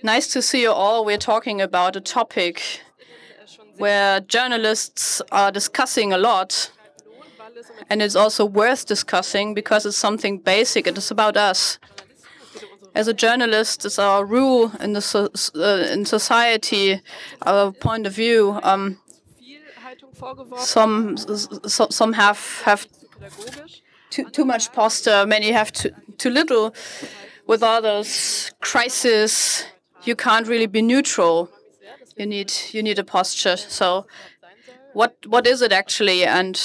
Nice to see you all. We're talking about a topic where journalists are discussing a lot, and it's also worth discussing because it's something basic. It is about us. As a journalist, it's our rule in in society, our point of view. Some have too much posture, many have too little. With others, crisis, you can't really be neutral. You need a posture. So, what is it actually, and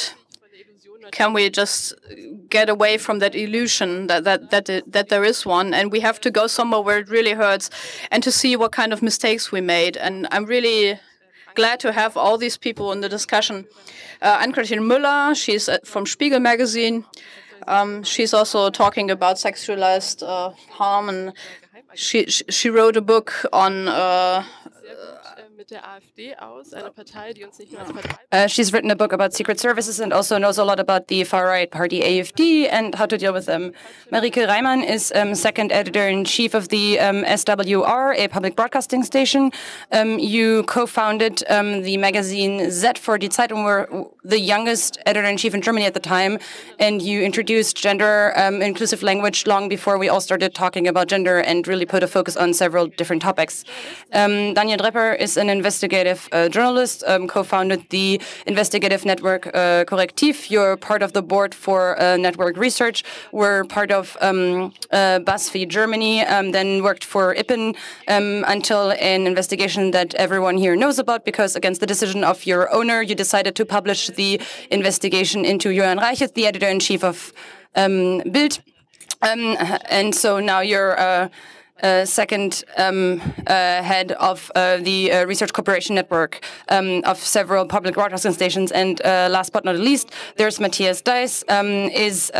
can we just get away from that illusion that there is one, and we have to go somewhere where it really hurts, and to see what kind of mistakes we made. And I'm really glad to have all these people in the discussion. Ann-Kathrin Müller, she's from Spiegel magazine. She's also talking about sexualized harm, and she wrote a book on. She's written a book about secret services and also knows a lot about the far-right party AfD and how to deal with them. Marike Reimann is second editor-in-chief of the SWR, a public broadcasting station. You co-founded the magazine Z for die Zeitung, were the youngest editor-in-chief in Germany at the time, and you introduced gender-inclusive language long before we all started talking about gender and really put a focus on several different topics. Daniel Drepper is an investigative journalist, co-founded the investigative network Korrektiv. You're part of the board for network research. We're part of BuzzFeed Germany, then worked for innen until an investigation that everyone here knows about, because against the decision of your owner, you decided to publish the investigation into Johann Reichert, the editor-in-chief of Bild. And so now you're second head of the Research Cooperation Network of several public broadcasting stations. And last but not least, there's Matthias Deiss, is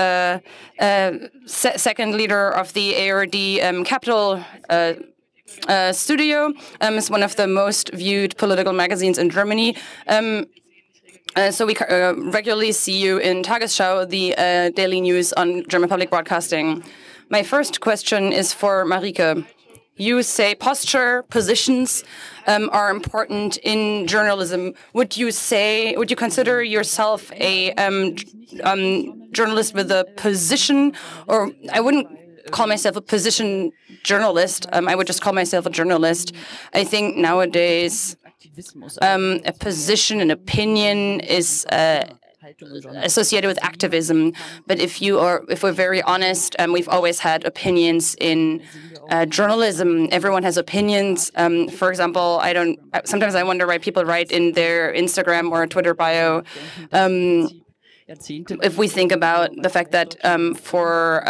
second leader of the ARD Capital Studio. Is one of the most viewed political magazines in Germany. So we regularly see you in Tagesschau, the daily news on German public broadcasting. My first question is for Marike. You say posture, positions are important in journalism. Would you consider yourself a journalist with a position? Or I wouldn't call myself a position journalist. I would just call myself a journalist. I think nowadays a position, an opinion is associated with activism. But if we're very honest, we've always had opinions in journalism. Everyone has opinions. For example, sometimes I wonder why people write in their Instagram or Twitter bio. If we think about the fact that for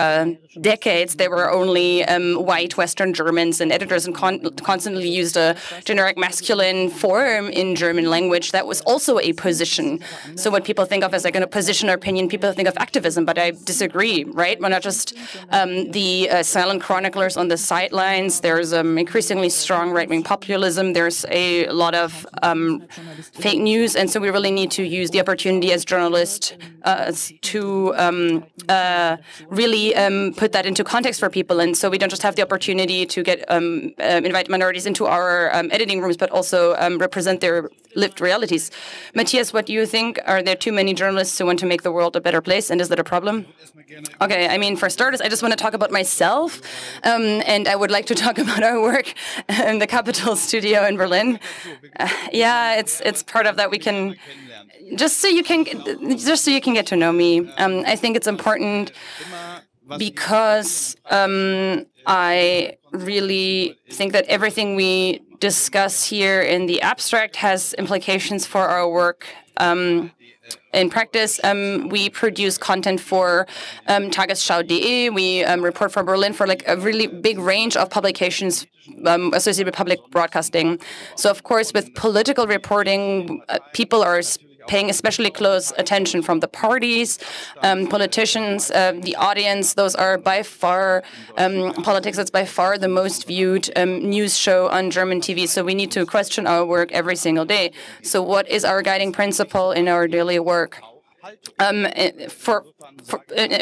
decades there were only white Western Germans and editors and constantly used a generic masculine form in German language, that was also a position. So what people think of as like a position or opinion, people think of activism, but I disagree, right? We're not just the silent chroniclers on the sidelines. There's increasingly strong right-wing populism. There's a lot of fake news, and so we really need to use the opportunity as journalists to really put that into context for people, and so we don't just have the opportunity to get invite minorities into our editing rooms, but also represent their lived realities. Matthias, what do you think? Are there too many journalists who want to make the world a better place, and is that a problem? Okay, I mean, for starters, I just want to talk about myself, and I would like to talk about our work in the Capital Studio in Berlin. Yeah, it's part of that. We can. Just so you can get to know me. I think it's important because I really think that everything we discuss here in the abstract has implications for our work in practice. We produce content for Tagesschau.de. We report from Berlin for like a really big range of publications associated with public broadcasting. So of course, with political reporting, people are paying especially close attention from the parties, politicians, the audience. Those are by far, politics, that's by far the most viewed news show on German TV. So we need to question our work every single day. So what is our guiding principle in our daily work? In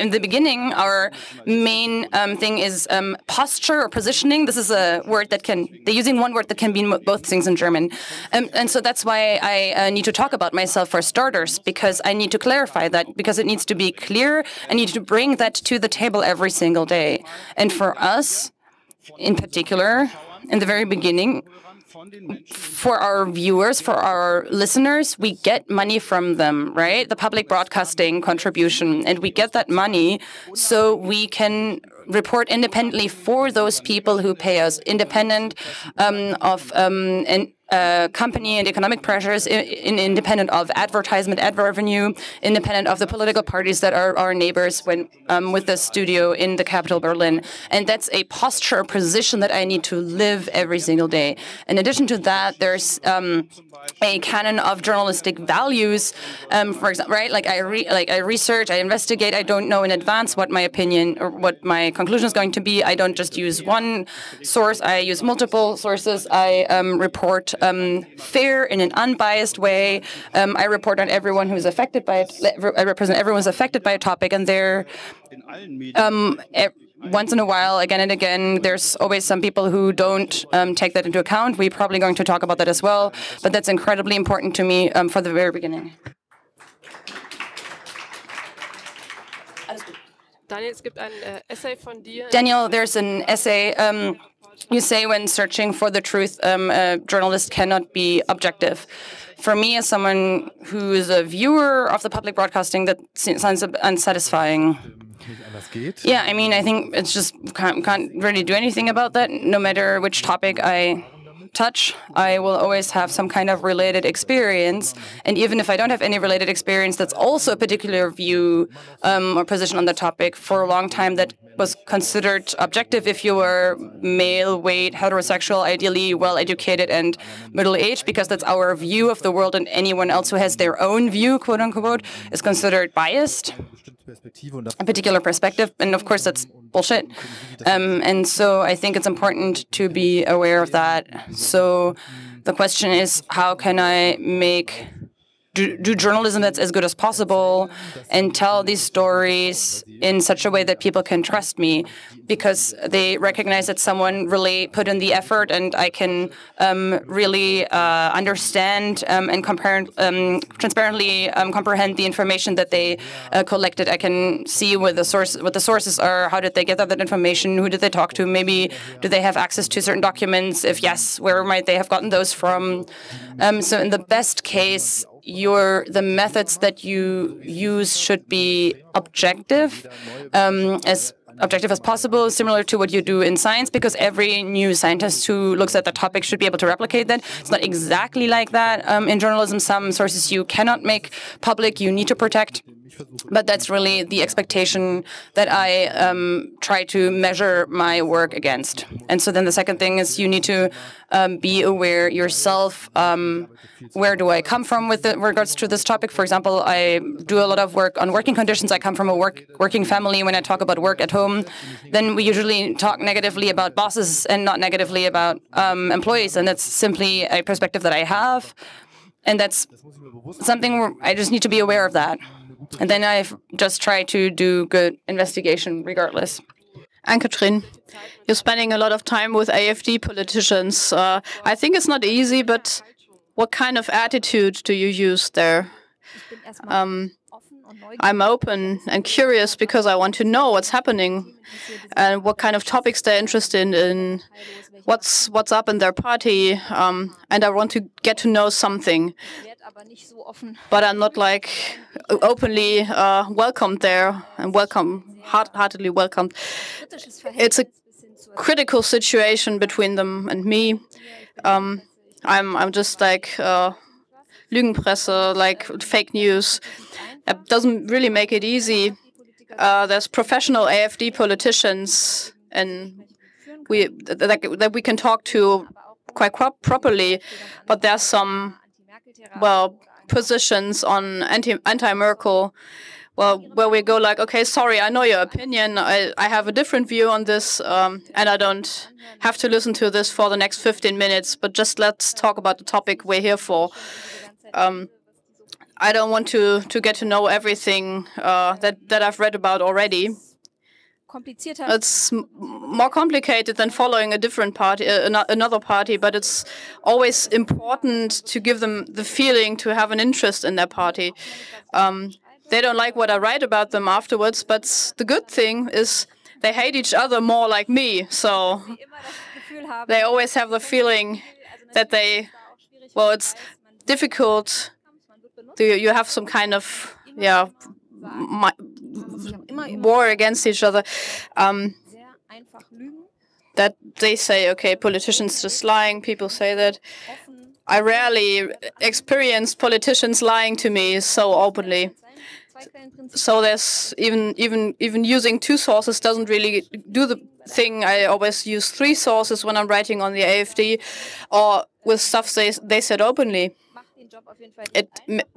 the beginning, our main thing is posture or positioning. This is a word that they're using one word that can mean both things in German. And so that's why I need to talk about myself for starters, because I need to clarify that, because it needs to be clear. I need to bring that to the table every single day. And for us, in particular, in the very beginning, for our viewers, for our listeners, we get money from them, right? The public broadcasting contribution. And we get that money so we can report independently for those people who pay us, independent of company and economic pressures, independent of advertisement, ad revenue, independent of the political parties that are our neighbors when with the studio in the capital, Berlin. And that's a posture, a position that I need to live every single day. In addition to that, there's a canon of journalistic values. For example, right? Like I research, I investigate. I don't know in advance what my opinion or what my conclusion is going to be. I don't just use one source. I use multiple sources. I report fair in an unbiased way. I report on everyone who's affected by it. I represent everyone who's affected by a topic, and they're once in a while, again and again, there's always some people who don't take that into account. We're probably going to talk about that as well, but that's incredibly important to me for the very beginning. Daniel, there's an essay. You say when searching for the truth, a journalist cannot be objective. For me, as someone who is a viewer of the public broadcasting, that sounds unsatisfying. Yeah, I mean, I think it's just can't really do anything about that. No matter which topic I touch, I will always have some kind of related experience. And even if I don't have any related experience, that's also a particular view or position on the topic. For a long time, that was considered objective if you were male, weight, heterosexual, ideally well-educated and middle-aged, because that's our view of the world, and anyone else who has their own view, quote-unquote, is considered biased, a particular perspective, and of course that's bullshit. And so I think it's important to be aware of that. So the question is, how can I do journalism that's as good as possible and tell these stories in such a way that people can trust me, because they recognize that someone really put in the effort, and I can really understand and transparently comprehend the information that they collected. I can see what the sources are, how did they get that information, who did they talk to, maybe do they have access to certain documents, if yes, where might they have gotten those from. So in the best case, the methods that you use should be objective, as objective as possible, similar to what you do in science, because every new scientist who looks at the topic should be able to replicate that. It's not exactly like that. In journalism, some sources you cannot make public, you need to protect. But that's really the expectation that I try to measure my work against. And so then the second thing is you need to be aware yourself. Where do I come from with regards to this topic? For example, I do a lot of work on working conditions. I come from a working family. When I talk about work at home, then we usually talk negatively about bosses and not negatively about employees. And that's simply a perspective that I have. And that's something where I just need to be aware of that. And then I just try to do good investigation regardless. Ann-Kathrin, you're spending a lot of time with AfD politicians. I think it's not easy, but what kind of attitude do you use there? I'm open and curious because I want to know what's happening and what kind of topics they're interested in, what's up in their party, and I want to get to know something. But I'm not like openly welcomed there and heartedly welcomed. It's a critical situation between them and me. I'm just like Lügenpresse, like fake news. It doesn't really make it easy. There's professional AfD politicians, and that we can talk to quite properly. But there's some, well, positions on anti-Merkel. Well, where we go like, okay, sorry, I know your opinion. I have a different view on this, and I don't have to listen to this for the next 15 minutes, but just let's talk about the topic we're here for. I don't want to get to know everything that I've read about already. It's more complicated than following a different party, another party, but it's always important to give them the feeling to have an interest in their party. They don't like what I write about them afterwards, but the good thing is they hate each other more like me. So they always have the feeling that it's difficult. You have some kind of, war against each other. That they say, okay, politicians just lying. People say that. I rarely experienced politicians lying to me so openly. So there's even using two sources doesn't really do the thing. I always use three sources when I'm writing on the AfD or with stuff they said openly. It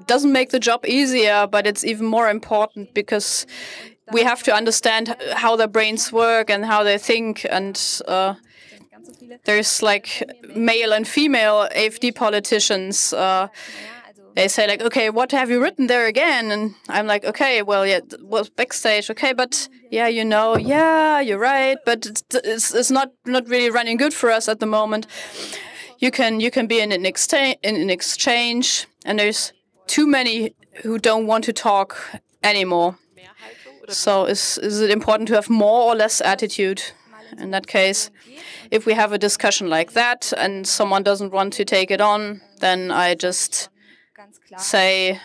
doesn't make the job easier, but it's even more important because we have to understand how their brains work and how they think. And there's like male and female AfD politicians. They say like, okay, what have you written there again? And I'm like, okay, well, yeah, it was backstage, okay, but yeah, you're right, but it's not really running good for us at the moment. You can be in an exchange, and there's too many who don't want to talk anymore. So is it important to have more or less attitude in that case? If we have a discussion like that and someone doesn't want to take it on, then I just say,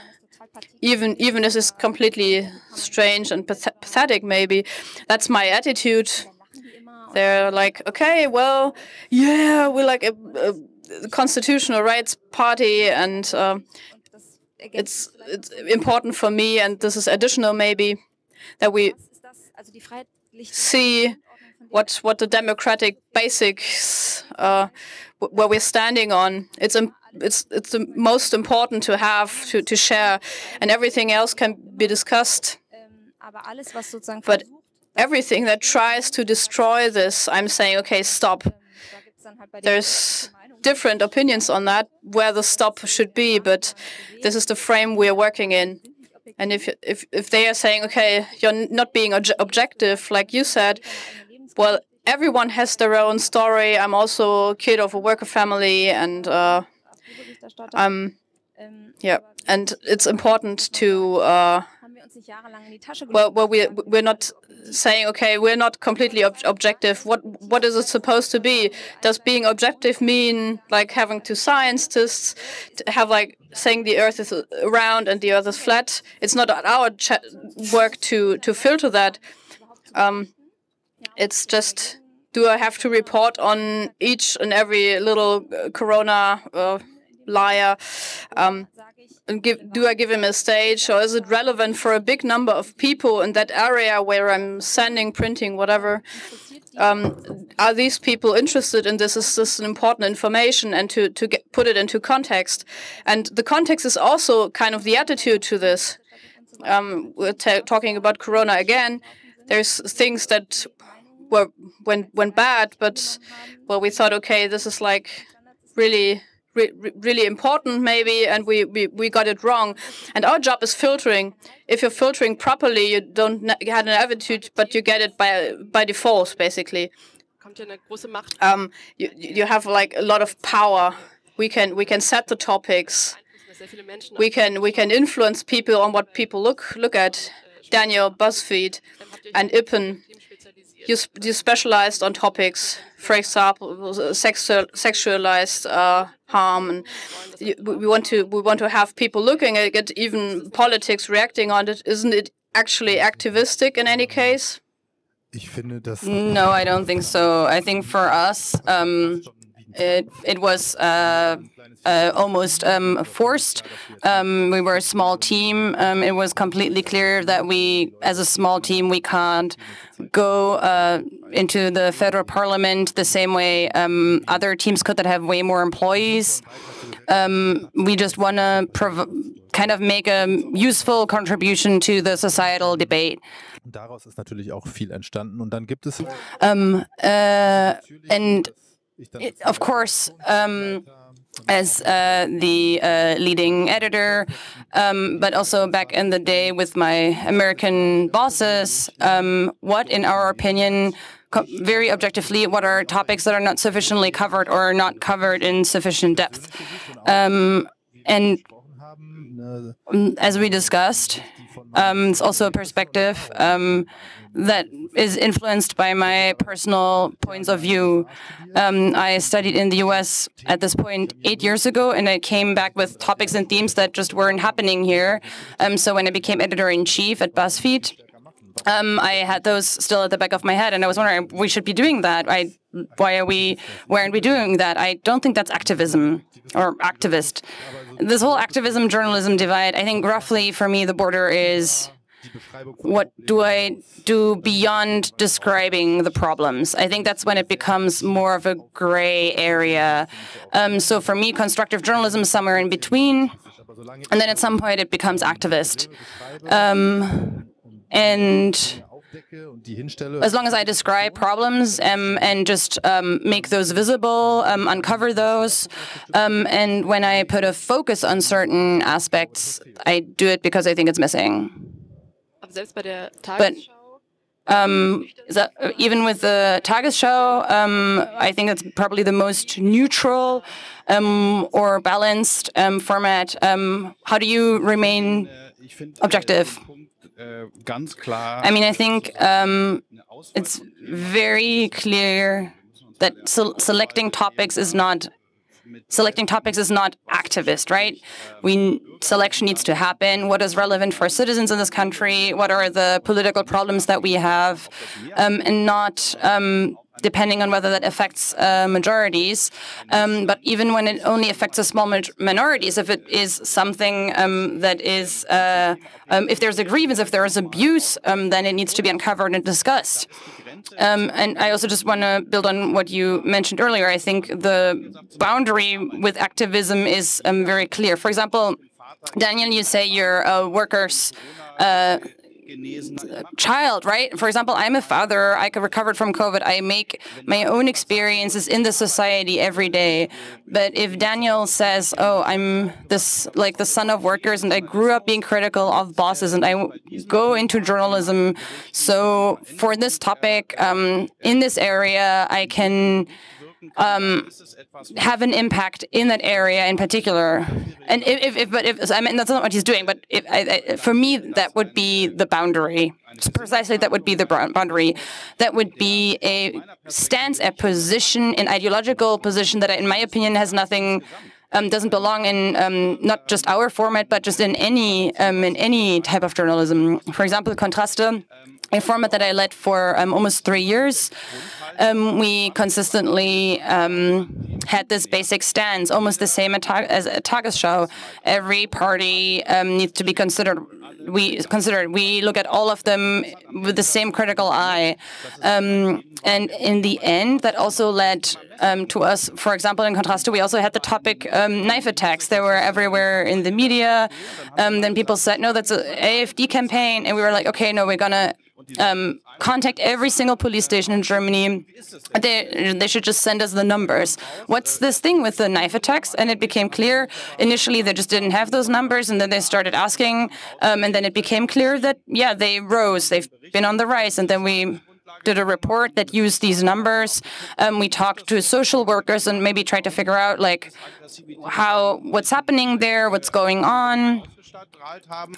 even if this is completely strange and pathetic, maybe, that's my attitude. They're like, okay, well, yeah, we're like a constitutional rights party, and it's important for me, and this is additional maybe, that we see what the democratic basics where we're standing on. It's the most important to have to share, and everything else can be discussed. But everything that tries to destroy this, I'm saying, okay, stop. There's different opinions on that, where the stop should be, but this is the frame we're working in. And if they are saying, okay, you're not being objective, like you said, well, everyone has their own story. I'm also a kid of a worker family, and and it's important to we're not saying, okay, we're not completely objective. What is it supposed to be? Does being objective mean like having two scientists have like saying the Earth is round and the Earth is flat? It's not our work to filter that. It's just, do I have to report on each and every little corona liar? And do I give him a stage, or is it relevant for a big number of people in that area where I'm sending, printing, whatever? Are these people interested in this? Is this an important information? And to put it into context. And the context is also kind of the attitude to this. We're talking about Corona again. There's things that went bad, but well, we thought, okay, this is like really important maybe, and we got it wrong. And our job is filtering. If you're filtering properly, you don't have an attitude, but you get it by default, basically. You have like a lot of power. We can set the topics. We can influence people on what people look at. Daniel, BuzzFeed, and Ippen. You specialized on topics, for example, sexualized harm, and we want to have people looking at it, even politics reacting on it. Isn't it actually activistic in any case? No, I don't think so. I think for us, it was almost forced. We were a small team. It was completely clear that we, as a small team, we can't go into the federal parliament the same way other teams could that have way more employees. We just want to kind of make a useful contribution to the societal debate. Daraus ist natürlich auch viel entstanden. Und dann gibt es and of course, as the leading editor, but also back in the day with my American bosses, what, in our opinion, very objectively, what are topics that are not sufficiently covered or not covered in sufficient depth? And as we discussed, it's also a perspective that is influenced by my personal points of view. I studied in the US at this point 8 years ago, and I came back with topics and themes that just weren't happening here. So when I became editor-in-chief at BuzzFeed, I had those still at the back of my head, and I was wondering, we should be doing that. Why aren't we doing that? I don't think that's activism or activist. This whole activism-journalism divide, I think roughly for me the border is, what do I do beyond describing the problems? I think that's when it becomes more of a gray area. So for me, constructive journalism is somewhere in between, and then at some point it becomes activist. And as long as I describe problems and just make those visible, uncover those, and when I put a focus on certain aspects, I do it because I think it's missing. But even with the Tagesschau, I think it's probably the most neutral or balanced format. How do you remain objective? I mean, I think it's very clear that selecting topics is not activist, right? Selection needs to happen. What is relevant for citizens in this country? What are the political problems that we have? And not depending on whether that affects majorities. But even when it only affects a small minorities, if it is something that is, if there's a grievance, if there is abuse, then it needs to be uncovered and discussed. And I also just want to build on what you mentioned earlier. I think the boundary with activism is very clear. For example, Daniel, you say you're a worker's child, right? For example, I'm a father. I recovered from COVID. I make my own experiences in the society every day. But if Daniel says, "Oh, I'm like the son of workers, and I grew up being critical of bosses, and I go into journalism, so for this topic in this area, I can." Have an impact in that area in particular, and if I mean that's not what he's doing, but for me that would be the boundary. Precisely, that would be the boundary. That would be a stance, a position, an ideological position that, in my opinion, has nothing. Doesn't belong in not just our format, but just in any type of journalism. For example, Kontraste, a format that I led for almost 3 years. We consistently had this basic stance, almost the same as a Tagesschau. Every party needs to be considered. We look at all of them with the same critical eye. And in the end, that also led to us, for example, in Kontraste, we also had the topic knife attacks. They were everywhere in the media. Then people said, no, that's an AfD campaign. And we were like, okay, no, we're going to contact every single police station in Germany. They should just send us the numbers. What's this thing with the knife attacks? And it became clear. Initially, they just didn't have those numbers, and then they started asking. And then it became clear that, yeah, they rose. They've been on the rise. And then we did a report that used these numbers. We talked to social workers and maybe tried to figure out, like, what's happening there, what's going on.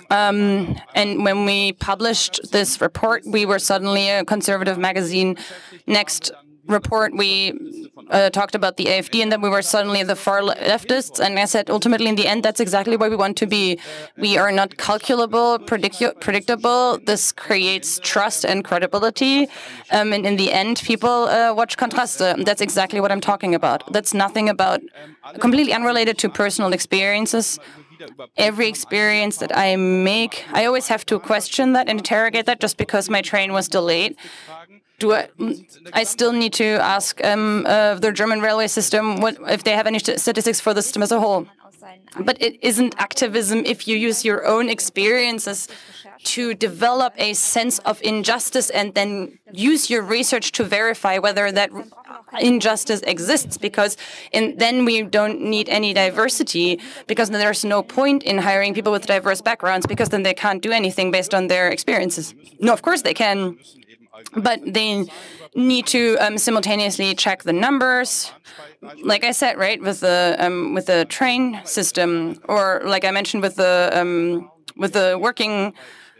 And when we published this report, we were suddenly a conservative magazine. Next report, we talked about the AfD, and then we were suddenly the far leftists. And I said, ultimately, in the end, that's exactly where we want to be. We are not calculable, predictable. This creates trust and credibility. And in the end, people watch Kontraste. That's exactly what I'm talking about. That's nothing about, completely unrelated to personal experiences. Every experience that I make, I always have to question that and interrogate that. Just because my train was delayed, I still need to ask the German railway system if they have any statistics for the system as a whole. But it isn't activism if you use your own experiences to develop a sense of injustice and then use your research to verify whether that injustice exists, because then we don't need any diversity, because then there's no point in hiring people with diverse backgrounds, because then they can't do anything based on their experiences. No, of course they can, but they need to simultaneously check the numbers, like I said, right, with the train system, or like I mentioned with the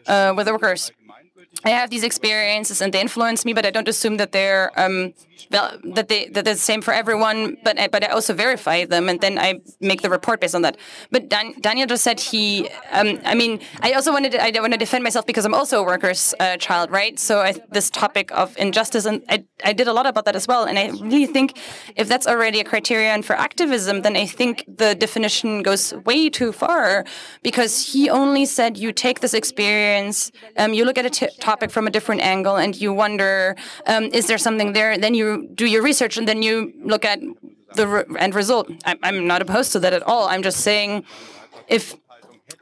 workers. I have these experiences and they influence me, but I don't assume that they're that they're the same for everyone. But I also verify them, and then I make the report based on that. But Daniel just said I mean, I want to defend myself because I'm also a worker's child, right? So this topic of injustice, and I did a lot about that as well. And I really think if that's already a criterion for activism, then I think the definition goes way too far, because he only said you take this experience, you look at a topic from a different angle, and you wonder, is there something there? Then you do your research, and then you look at the end result. I'm not opposed to that at all. I'm just saying, if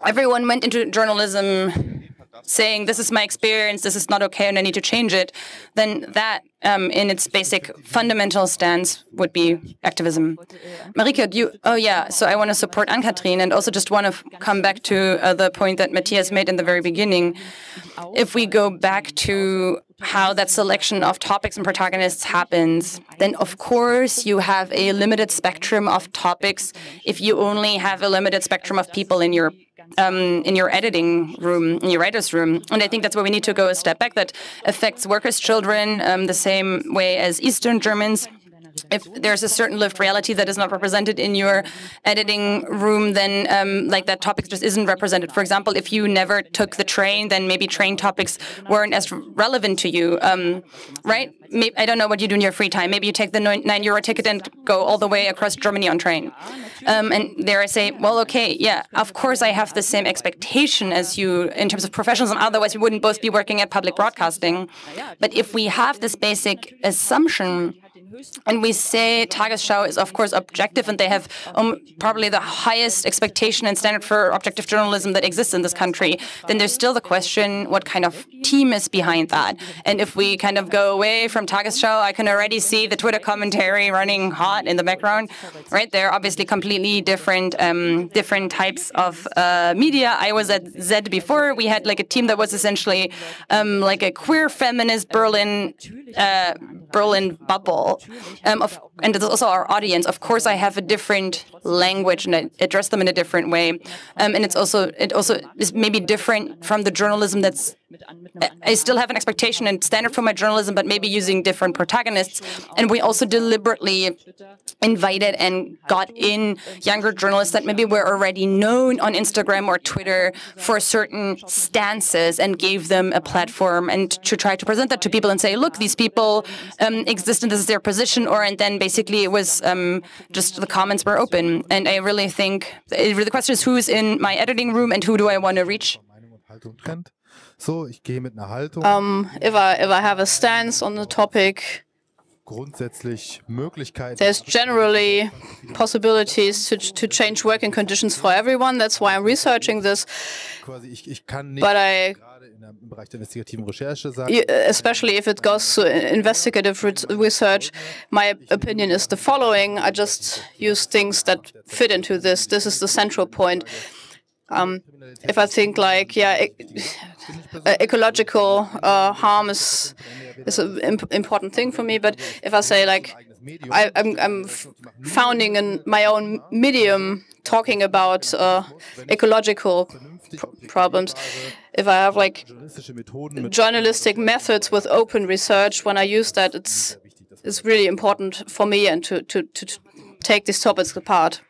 everyone went into journalism saying, this is my experience, this is not okay, and I need to change it, then that, in its basic fundamental stance, would be activism. Marike, oh yeah, so I want to support Ann-Kathrin, and also just want to come back to the point that Matthias made in the very beginning. If we go back to how that selection of topics and protagonists happens, then of course you have a limited spectrum of topics if you only have a limited spectrum of people in your editing room, in your writer's room. And I think that's where we need to go a step back. That affects workers' children the same way as Eastern Germans. If there's a certain lived reality that is not represented in your editing room, then like that topic just isn't represented. For example, if you never took the train, then maybe train topics weren't as relevant to you, right? I don't know what you do in your free time. Maybe you take the €9 ticket and go all the way across Germany on train. And there I say, well, okay, yeah, of course I have the same expectation as you in terms of professionalism. Otherwise, we wouldn't both be working at public broadcasting. But if we have this basic assumption, and we say Tagesschau is, of course, objective, and they have probably the highest expectation and standard for objective journalism that exists in this country, then there's still the question, what kind of team is behind that? And if we kind of go away from Tagesschau, I can already see the Twitter commentary running hot in the background, right? They're obviously completely different types of media. I was at Z before. We had like a team that was essentially like a queer feminist Berlin bubble. And it's also our audience. Of course, I have a different language and I address them in a different way. And it also is maybe different from the journalism that's. I still have an expectation and standard for my journalism, but maybe using different protagonists. And we also deliberately invited and got in younger journalists that maybe were already known on Instagram or Twitter for certain stances, and gave them a platform and to try to present that to people and say, look, these people exist and this is their position. And then basically it was just the comments were open. And I really think the question is, who's in my editing room and who do I want to reach? If I have a stance on the topic, there's generally possibilities to change working conditions for everyone. That's why I'm researching this. But especially if it goes to investigative research, my opinion is the following. I just use things that fit into this. This is the central point. If I think like, yeah, ecological harm is an important thing for me, but if I say like, I'm founding my own medium talking about ecological problems, if I have like journalistic methods with open research, when I use that, is really important for me and to take these topics apart.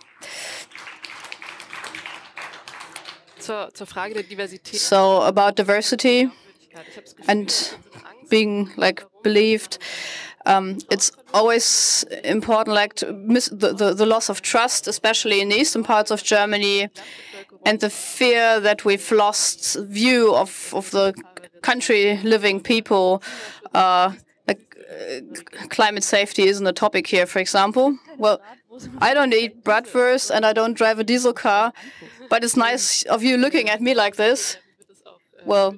Zur Frage der Diversität. So about diversity and being like believed, it's always important, like to miss the loss of trust, especially in the eastern parts of Germany, and the fear that we've lost view of the country living people. Climate safety isn't a topic here, for example. Well, I don't eat bratwurst and I don't drive a diesel car, but it's nice of you looking at me like this. Well,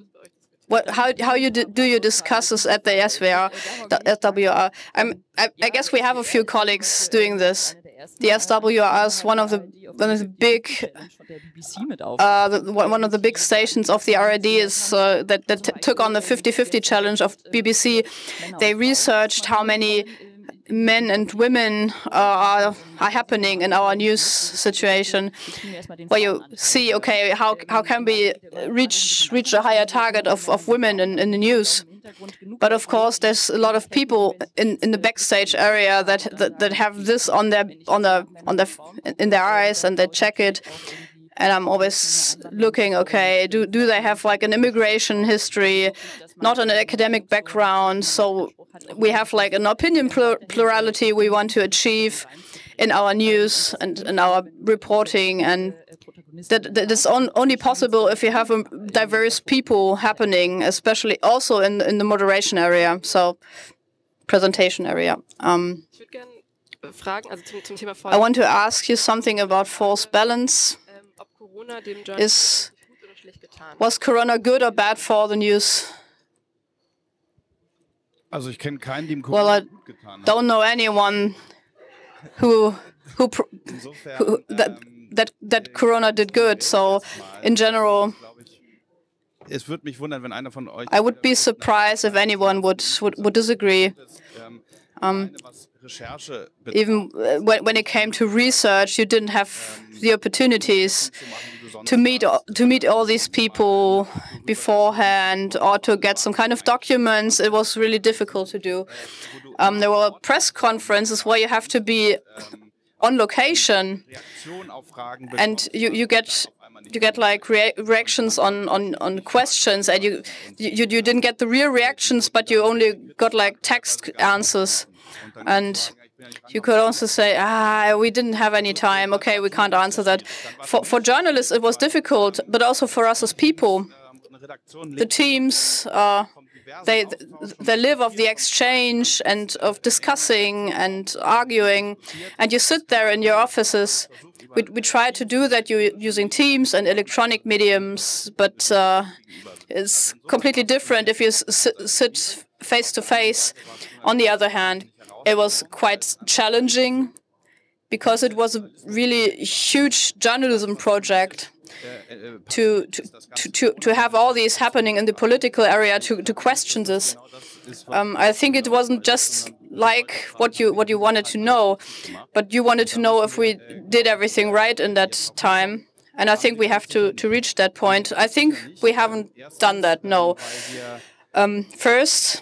how do you discuss this at the SWR? I guess we have a few colleagues doing this. The SWR is one of the big stations of the RAD is that took on the 50-50 challenge of BBC. They researched how many men and women are happening in our news situation, where you see, okay, how can we reach a higher target of women in the news? But of course, there's a lot of people in the backstage area that have this in their eyes, and they check it. And I'm always looking, okay, do they have like an immigration history, not an academic background? So we have like an opinion plurality we want to achieve in our news and in our reporting, and that is only possible if you have a diverse people happening, especially also in the moderation area, so presentation area. I want to ask you something about false balance. Was Corona good or bad for the news? Well, I don't know anyone that Corona did good. So, in general, I would be surprised if anyone would disagree. Even when it came to research, you didn't have the opportunities to meet all these people beforehand or to get some kind of documents. It was really difficult to do. There were press conferences where you have to be on location, and you get like reactions on questions, and you didn't get the real reactions, but you only got like text answers. And you could also say, we didn't have any time. Okay, we can't answer that. For journalists, it was difficult, but also for us as people. The teams, they live of the exchange and of discussing and arguing. And you sit there in your offices. We try to do that using Teams and electronic mediums, but it's completely different if you sit face to face. On the other hand, it was quite challenging because it was a really huge journalism project to have all these happening in the political area to question this. I think it wasn't just like what you wanted to know, but you wanted to know if we did everything right in that time. And I think we have to reach that point. I think we haven't done that, no. First,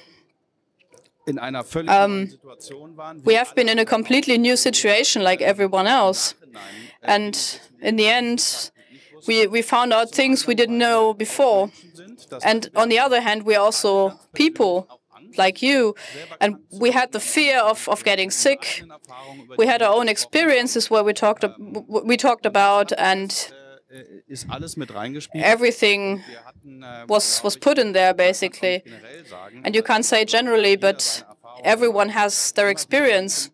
we have been in a completely new situation like everyone else. And in the end, we found out things we didn't know before. And on the other hand, we're also people like you. And we had the fear of getting sick. We had our own experiences where we talked about, and everything was put in there, basically. And you can't say generally, but everyone has their experience.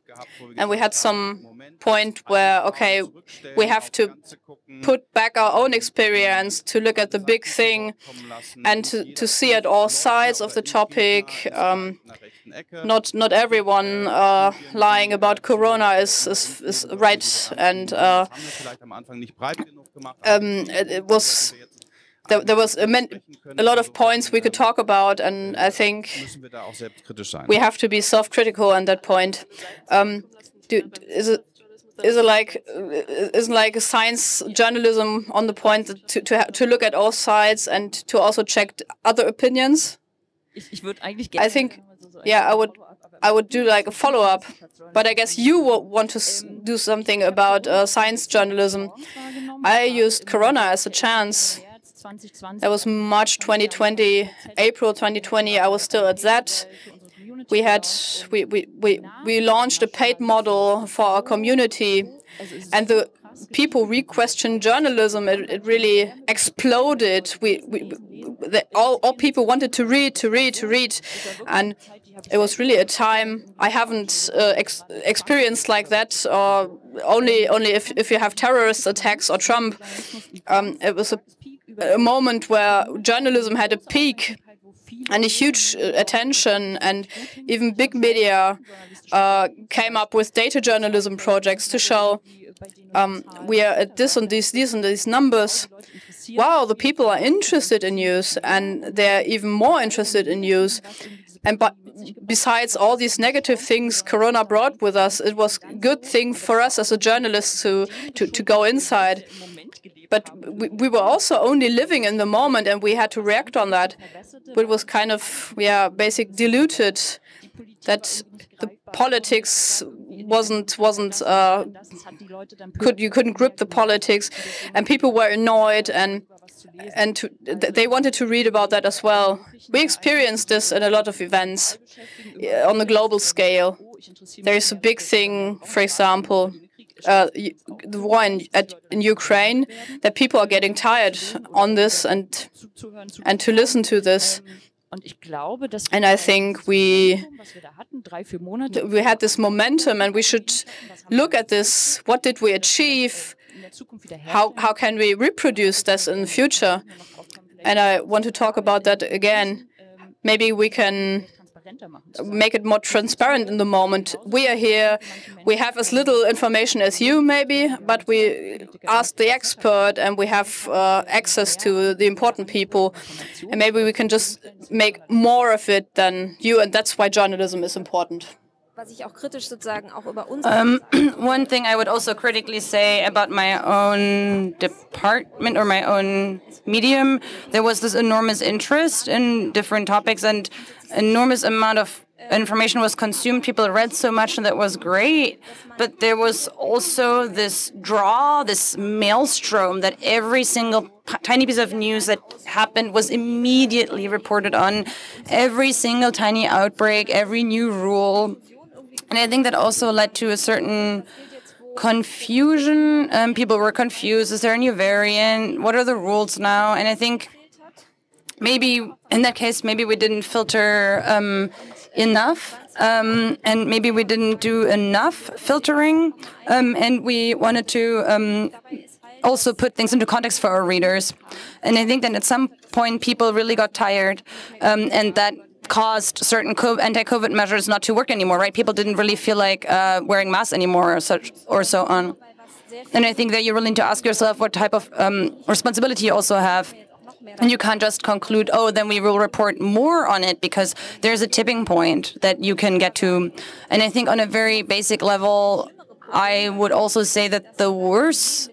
And we had some point where, okay, we have to put back our own experience to look at the big thing and to see at all sides of the topic. Not everyone lying about Corona is right, and there was a lot of points we could talk about, and I think we have to be self-critical on that point. Is it like a science journalism on the point to look at all sides and to also check other opinions? I think, yeah, I would do like a follow-up, but I guess you want to do something about science journalism. I used Corona as a chance. That was March 2020, April 2020. I was still at that. We launched a paid model for our community, and the people re-questioned journalism. It really exploded. All people wanted to read, and it was really a time I haven't experienced like that. Or only if you have terrorist attacks or Trump. It was a moment where journalism had a peak and a huge attention, and even big media came up with data journalism projects to show we are at this and these numbers. Wow, the people are interested in news, and they're even more interested in news. And besides all these negative things Corona brought with us, it was a good thing for us as a journalist to go inside. But we were also only living in the moment, and we had to react on that. But it was kind of, basic diluted. That the politics you couldn't grip the politics, and people were annoyed, and they wanted to read about that as well. We experienced this in a lot of events on the global scale. There is a big thing, for example, the war in Ukraine, that people are getting tired on this and to listen to this. And I think we had this momentum, and we should look at this. What did we achieve? How can we reproduce this in the future? And I want to talk about that again. Maybe we can make it more transparent in the moment. We are here. We have as little information as you, maybe, but we ask the expert, and we have access to the important people. And maybe we can just make more of it than you, and that's why journalism is important. One thing I would also critically say about my own department or my own medium, there was this enormous interest in different topics, and enormous amount of information was consumed. People read so much, and that was great. But there was also this this maelstrom that every single tiny piece of news that happened was immediately reported on. Every single tiny outbreak, every new rule. And I think that also led to a certain confusion. People were confused. Is there a new variant? What are the rules now? And I think maybe in that case, maybe we didn't filter enough, and maybe we didn't do enough filtering, and we wanted to also put things into context for our readers. And I think that at some point people really got tired, and that caused certain anti-COVID measures not to work anymore, right? People didn't really feel like wearing masks anymore or so on. And I think that you're willing to ask yourself what type of responsibility you also have. And you can't just conclude, oh, then we will report more on it, because there's a tipping point that you can get to. And I think on a very basic level, I would also say that the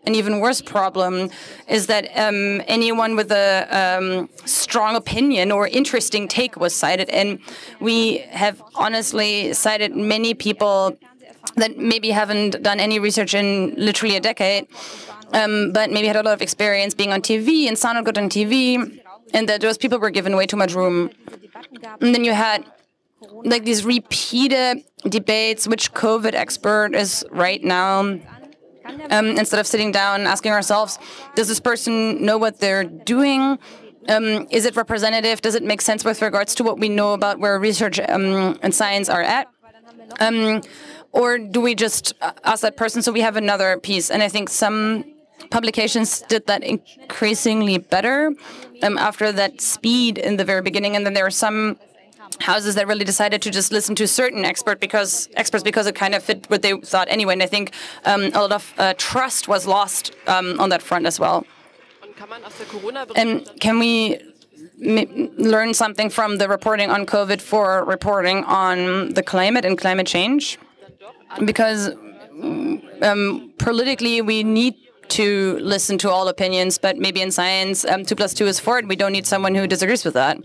even worse problem is that anyone with a strong opinion or interesting take was cited. And we have honestly cited many people that maybe haven't done any research in literally a decade, but maybe had a lot of experience being on TV and sounded good on TV, and that those people were given way too much room. And then you had like these repeated debates, which COVID expert is right now, instead of sitting down and asking ourselves, does this person know what they're doing? Is it representative? Does it make sense with regards to what we know about where research and science are at? Or do we just ask that person? So we have another piece. And I think some publications did that increasingly better after that speed in the very beginning. And then there were some houses that really decided to just listen to certain experts because it kind of fit what they thought anyway. And I think a lot of trust was lost on that front as well. And can we learn something from the reporting on COVID for reporting on the climate and climate change? Because politically, we need to listen to all opinions, but maybe in science, 2 + 2 is 4, and we don't need someone who disagrees with that.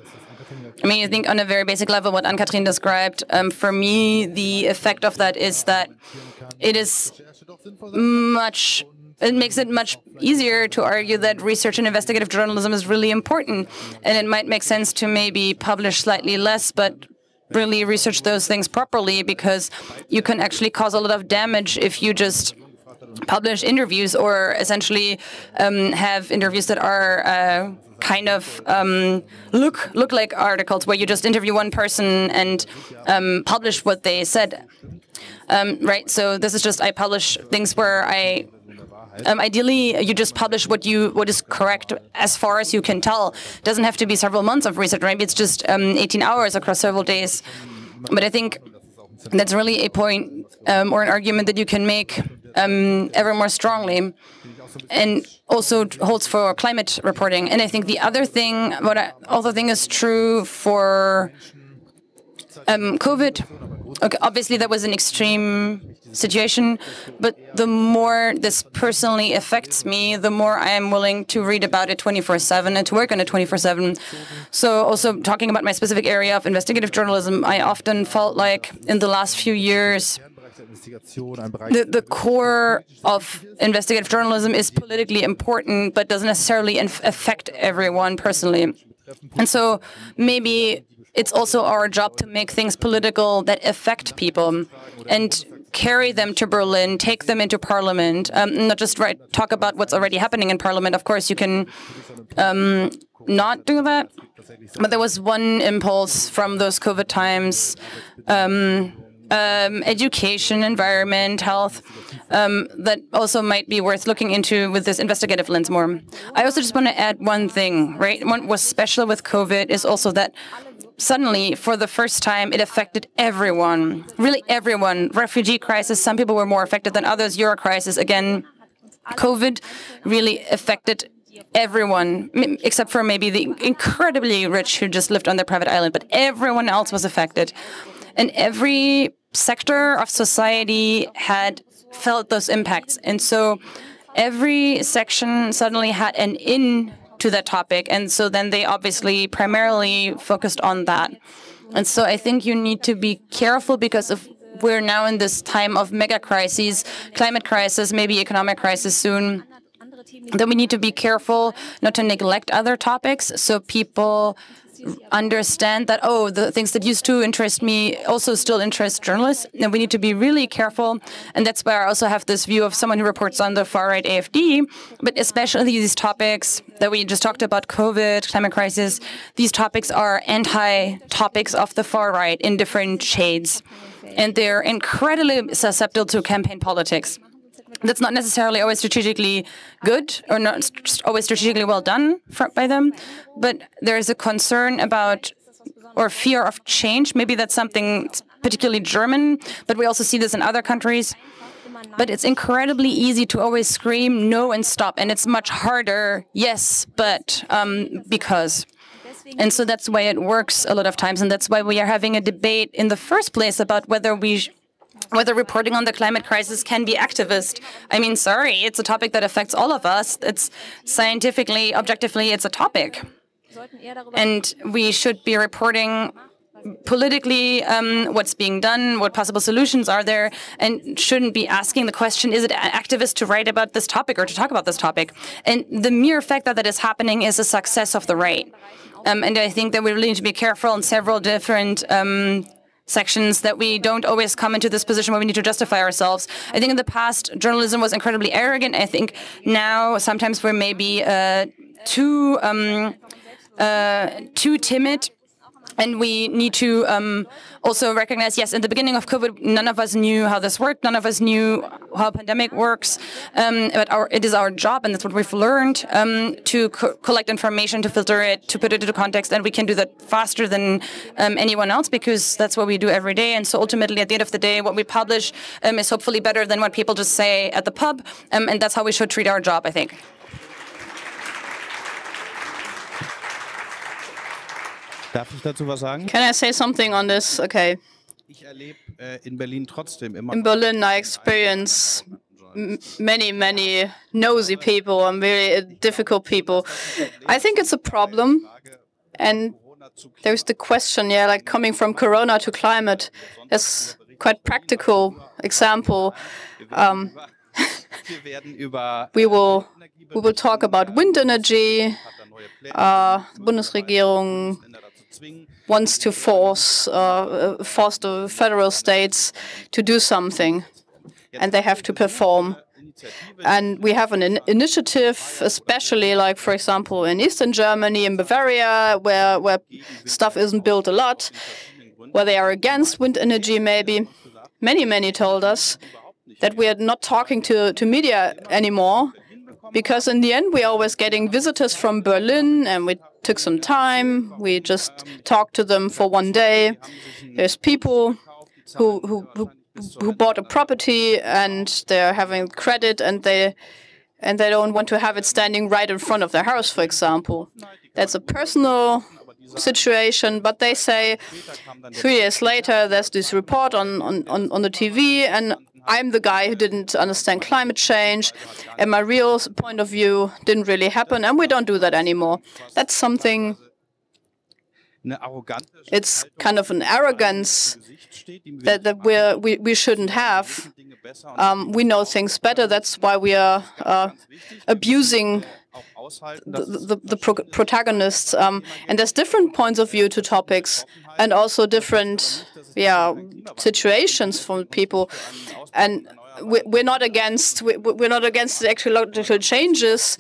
I mean, I think on a very basic level, what Ann-Kathrin described, for me, the effect of that is that it makes it much easier to argue that research and investigative journalism is really important. And it might make sense to maybe publish slightly less, but really research those things properly, because you can actually cause a lot of damage if you just publish interviews or essentially have interviews that are kind of look like articles where you just interview one person and publish what they said. Right, so this is just, I publish things where ideally, you just publish what is correct as far as you can tell. It doesn't have to be several months of research. Maybe it's just 18 hours across several days. But I think that's really a point or an argument that you can make ever more strongly, and also holds for climate reporting. And I think the other thing, what I also think is true for COVID. Okay, obviously, that was an extreme situation, but the more this personally affects me, the more I am willing to read about it 24/7 and to work on it 24/7. So also talking about my specific area of investigative journalism, I often felt like in the last few years, the core of investigative journalism is politically important, but doesn't necessarily affect everyone personally. And so maybe it's also our job to make things political that affect people and carry them to Berlin, take them into Parliament, not just talk about what's already happening in Parliament. Of course, you can not do that. But there was one impulse from those COVID times, education, environment, health, that also might be worth looking into with this investigative lens more. I also just want to add one thing, right? What was special with COVID is also that suddenly, for the first time, it affected everyone, really everyone. Refugee crisis, some people were more affected than others. Euro crisis, again, COVID really affected everyone, except for maybe the incredibly rich who just lived on their private island, but everyone else was affected. And every sector of society had felt those impacts. And so every section suddenly had an in to that topic. And so then they obviously primarily focused on that. And so I think you need to be careful, because if we're now in this time of mega crises, climate crisis, maybe economic crisis soon, then we need to be careful not to neglect other topics, so people understand that, oh, the things that used to interest me also still interest journalists, and we need to be really careful. And that's why I also have this view of someone who reports on the far-right AfD, but especially these topics that we just talked about, COVID, climate crisis, these topics are anti-topics of the far-right in different shades, and they're incredibly susceptible to campaign politics. That's not necessarily always strategically good or not always strategically well done by them, but there is a concern about or fear of change. Maybe that's something particularly German, but we also see this in other countries. But it's incredibly easy to always scream no and stop, and it's much harder, yes, but because. And so that's why it works a lot of times, and that's why we are having a debate in the first place about whether reporting on the climate crisis can be activist. I mean, sorry, it's a topic that affects all of us. It's scientifically, objectively, it's a topic. And we should be reporting politically what's being done, what possible solutions are there, and shouldn't be asking the question, is it an activist to write about this topic or to talk about this topic? And the mere fact that that is happening is a success of the right. And I think that we really need to be careful in several different sections that we don't always come into this position where we need to justify ourselves. I think in the past, journalism was incredibly arrogant. I think now sometimes we're maybe too timid. And we need to also recognize, yes, in the beginning of COVID, none of us knew how this worked. None of us knew how a pandemic works. But it is our job, and that's what we've learned, to collect information, to filter it, to put it into context. And we can do that faster than anyone else, because that's what we do every day. And so ultimately, at the end of the day, what we publish is hopefully better than what people just say at the pub. And that's how we should treat our job, I think. Darf ich dazu was sagen? Can I say something on this? Okay. Ich erlebe in Berlin trotzdem immer. In Berlin, I experience many nosy people and very difficult people. I think it's a problem, and there's the question, yeah, like coming from Corona to climate. That's quite practical example. We will talk about wind energy. The Bundesregierung wants to force the federal states to do something, and they have to perform. And we have an initiative, especially like, for example, in Eastern Germany, in Bavaria, where stuff isn't built a lot, where they are against wind energy maybe. Many told us that we are not talking to media anymore, because in the end we are always getting visitors from Berlin, and we took some time. We just talked to them for one day. There's people who bought a property and they're having credit, and they don't want to have it standing right in front of their house, for example. That's a personal situation, but they say 3 years later there's this report on the TV, and I'm the guy who didn't understand climate change, and my real point of view didn't really happen, and we don't do that anymore. That's something. It's kind of an arrogance that we shouldn't have. We know things better. That's why we are abusing the protagonists. And there's different points of view to topics, and also different situations from people. And we're not against the ecological changes.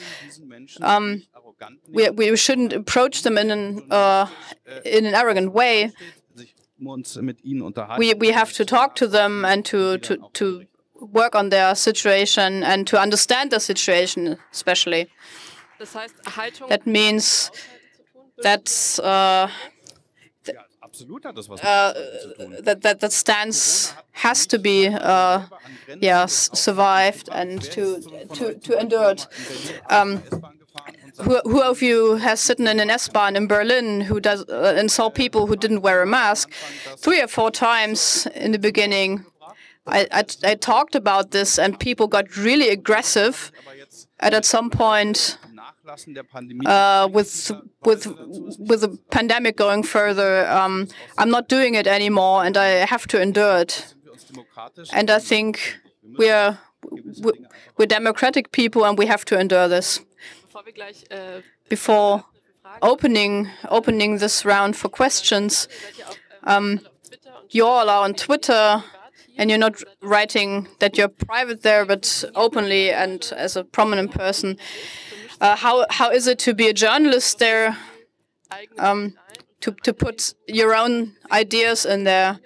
We shouldn't approach them in an arrogant way. We have to talk to them and to work on their situation and to understand the situation, especially. That means that that stance has to be survived and to endured. Who of you has sitting in an S-Bahn in Berlin and saw people who didn't wear a mask? 3 or 4 times in the beginning, I talked about this, and people got really aggressive. And at some point, with the pandemic going further, I'm not doing it anymore, and I have to endure it. And I think we're democratic people, and we have to endure this. Before opening this round for questions, you all are on Twitter, and you're not writing that you're private there, but openly and as a prominent person. How is it to be a journalist there? To put your own ideas in there.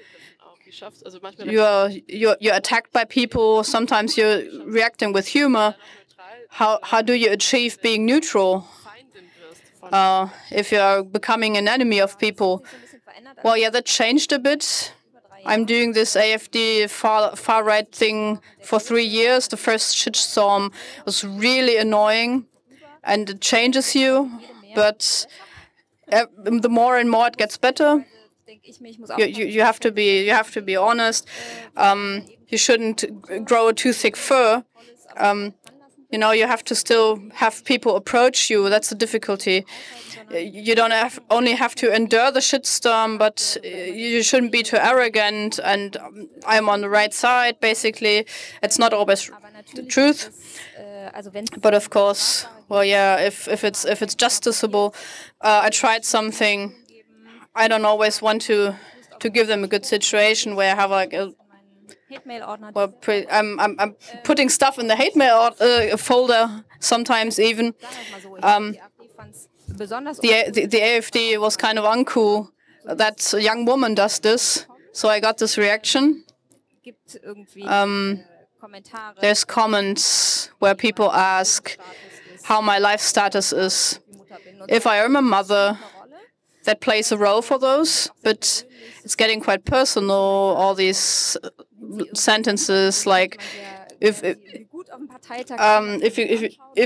You're attacked by people. Sometimes you're reacting with humor. How do you achieve being neutral if you're becoming an enemy of people? Well, yeah, that changed a bit. I'm doing this AfD far-right thing for 3 years. The first shitstorm was really annoying, and it changes you. But the more and more it gets better. You have to be honest. You shouldn't grow a too thick fur. You have to still have people approach you. That's the difficulty. You don't only have to endure the shitstorm, but you shouldn't be too arrogant. And I'm on the right side, basically. It's not always the truth, but of course, well, yeah. If it's justiciable, I tried something. I don't always want to give them a good situation where I have like a. Well, I'm putting stuff in the hate mail folder sometimes even. The AfD was kind of uncool that a young woman does this, so I got this reaction. There's comments where people ask how my life status is. If I am a mother, that plays a role for those, but it's getting quite personal, all these sentences like, if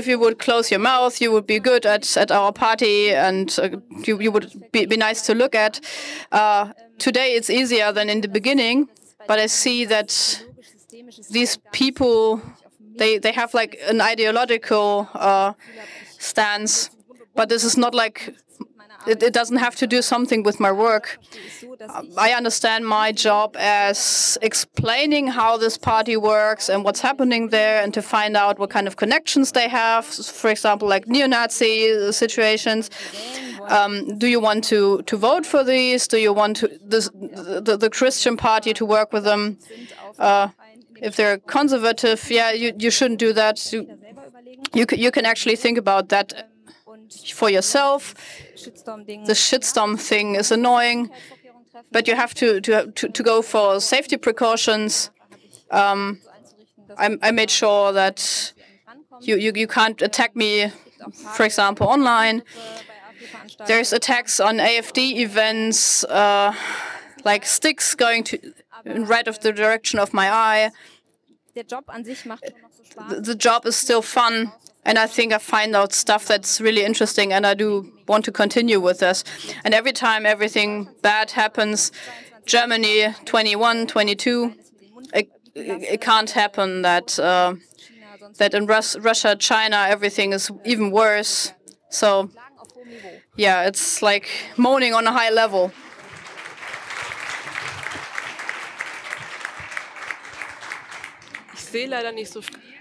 you would close your mouth, you would be good at our party, and you would be nice to look at. Today it's easier than in the beginning, but I see that these people, they have like an ideological stance, but this is not like it doesn't have to do something with my work. I understand my job as explaining how this party works and what's happening there, and to find out what kind of connections they have. For example, like neo-Nazi situations. Do you want to vote for these? Do you want the Christian party to work with them? If they're conservative, yeah, you shouldn't do that. You can actually think about that for yourself. The shitstorm thing is annoying, but you have to go for safety precautions. I made sure that you can't attack me, for example, online. There's attacks on AfD events, like sticks going in right of the direction of my eye. The job is still fun, and I think I find out stuff that's really interesting, and I do want to continue with this. And every time everything bad happens, Germany 21, 22, it can't happen that in Russia, China, everything is even worse. So yeah, it's like moaning on a high level.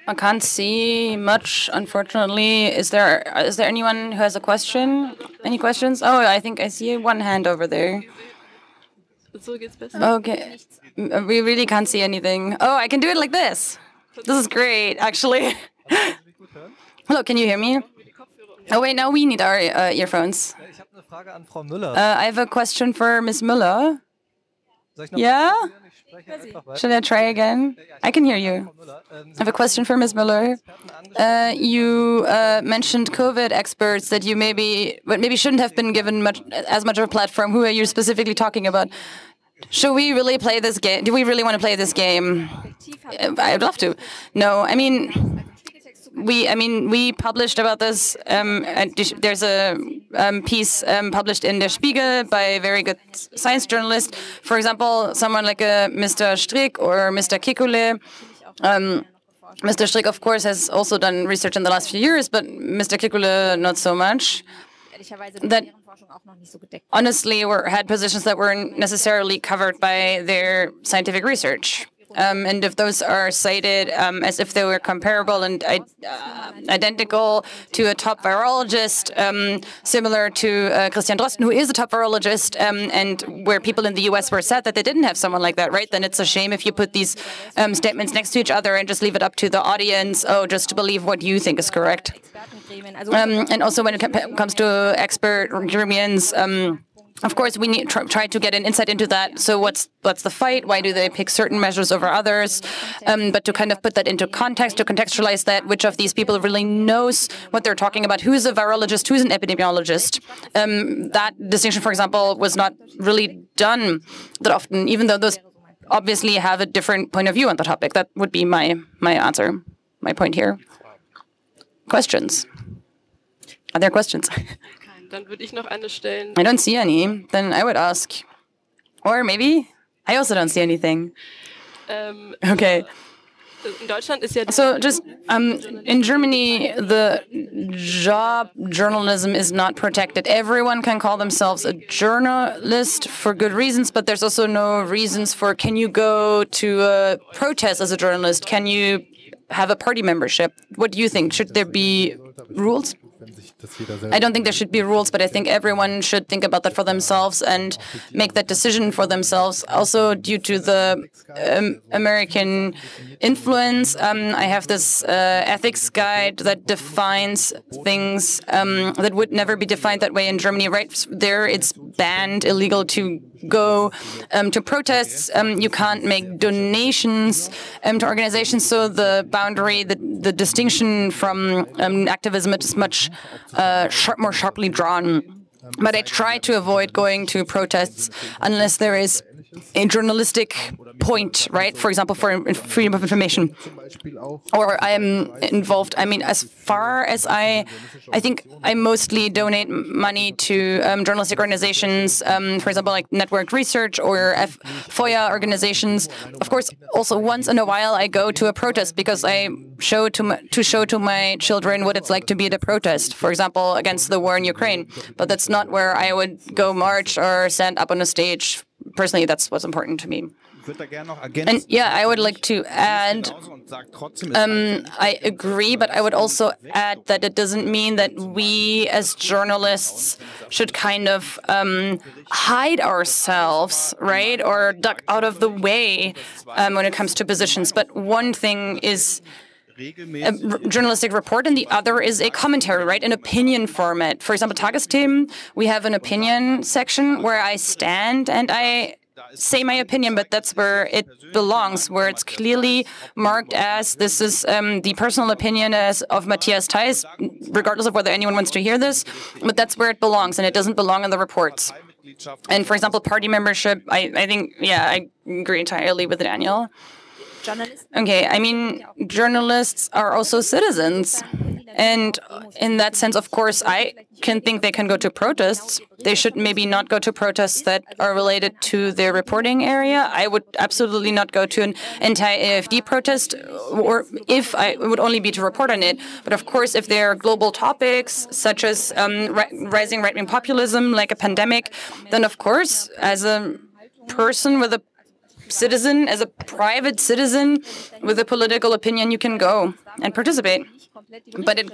I can't see much, unfortunately. Is there anyone who has a question? Any questions? Oh, I think I see one hand over there. Okay. We really can't see anything. Oh, I can do it like this. This is great, actually. Hello, can you hear me? Oh, wait, now we need our earphones. I have a question for Ms. Müller. Yeah? Should I try again? I can hear you. I have a question for Ms. Müller. You mentioned COVID experts that you maybe shouldn't have been given as much of a platform. Who are you specifically talking about? Should we really play this game? Do we really want to play this game? I'd love to. No, I mean, we published about this. There's a piece published in Der Spiegel by a very good science journalist. For example, someone like Mr. Strick or Mr. Kekule. Mr. Strick, of course, has also done research in the last few years, but Mr. Kekule, not so much. That honestly had positions that weren't necessarily covered by their scientific research. And if those are cited as if they were comparable and identical to a top virologist, similar to Christian Drosten, who is a top virologist, and where people in the US were sad that they didn't have someone like that, right? Then it's a shame if you put these statements next to each other and just leave it up to the audience, just to believe what you think is correct. And also when it comes to expert Germans, of course, we need try to get an insight into that. So what's the fight? Why do they pick certain measures over others? But to kind of put that into context, to contextualize that, which of these people really knows what they're talking about? Who's a virologist? Who's an epidemiologist? That distinction, for example, was not really done that often, even though those obviously have a different point of view on the topic. That would be my answer, my point here. Questions? Are there questions? Dann würde ich noch eine stellen. I don't see any. Then I would ask. Or maybe I also don't see anything. Okay. In Deutschland ist ja so just in Germany, the job journalism is not protected. Everyone can call themselves a journalist for good reasons, but there's also no reasons for can you go to a protest as a journalist? Can you have a party membership? What do you think? Should there be rules? I don't think there should be rules, but I think everyone should think about that for themselves and make that decision for themselves. Also, due to the American influence, I have this ethics guide that defines things that would never be defined that way in Germany. Right there, it's banned, illegal to go to protests. You can't make donations to organizations. So the boundary, the distinction from activism is much more sharply drawn. But I try to avoid going to protests unless there is a journalistic point, right? For example, for freedom of information. Or I am involved, I mean, as far as I think I mostly donate money to journalistic organizations, for example, like network research or FOIA organizations. Of course, also once in a while I go to a protest because I show to my children what it's like to be at a protest, for example, against the war in Ukraine. But that's not where I would go march or stand up on a stage. Personally, that's what's important to me. And yeah, I would like to add, I agree, but I would also add that it doesn't mean that we as journalists should kind of hide ourselves, right, or duck out of the way when it comes to positions. But one thing is a journalistic report, and the other is a commentary, right? An opinion format. For example, Tagesthemen, we have an opinion section where I stand and I say my opinion, but that's where it belongs, where it's clearly marked as this is the personal opinion as of Matthias Theis, regardless of whether anyone wants to hear this, but that's where it belongs, and it doesn't belong in the reports. And for example, party membership, I think, yeah, I agree entirely with Daniel. Okay, I mean, journalists are also citizens. And in that sense, of course, I can think they can go to protests. They should maybe not go to protests that are related to their reporting area. I would absolutely not go to an anti-AfD protest, or if I it would only be to report on it. But of course, if there are global topics, such as rising right-wing populism, like a pandemic, then of course, as a person with a citizen, as a private citizen with a political opinion, you can go and participate. But it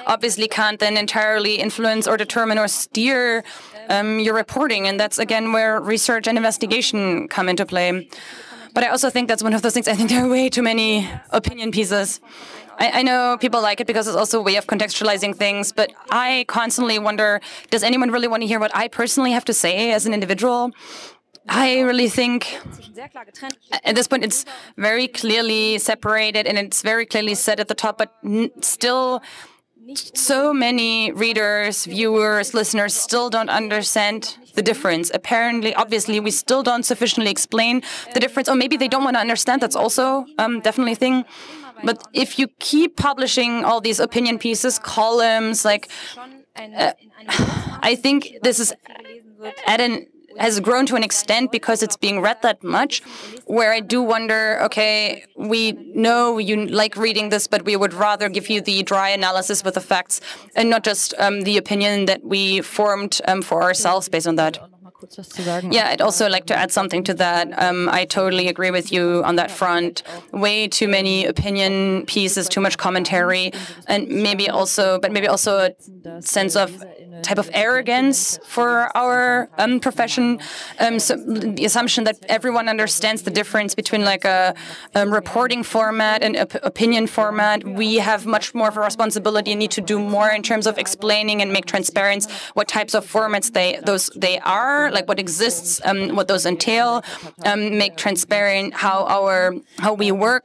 obviously can't then entirely influence or determine or steer your reporting. And that's, again, where research and investigation come into play. But I also think that's one of those things, I think there are way too many opinion pieces. I know people like it because it's also a way of contextualizing things, but I constantly wonder, does anyone really want to hear what I personally have to say as an individual? I really think at this point it's very clearly separated and it's very clearly said at the top, but still so many readers, viewers, listeners still don't understand the difference. Apparently, obviously, we still don't sufficiently explain the difference, or maybe they don't want to understand. That's also definitely a thing. But if you keep publishing all these opinion pieces, columns, like, I think this is has grown to an extent because it's being read that much, where I do wonder, okay, we know you like reading this, but we would rather give you the dry analysis with the facts and not just the opinion that we formed for ourselves based on that. Yeah, I'd also like to add something to that. I totally agree with you on that front. Way too many opinion pieces, too much commentary, and maybe also a sense of type of arrogance for our profession. So the assumption that everyone understands the difference between like a reporting format and opinion format. We have much more of a responsibility and need to do more in terms of explaining and make transparent what types of formats they are, like what exists, what those entail, make transparent how we work.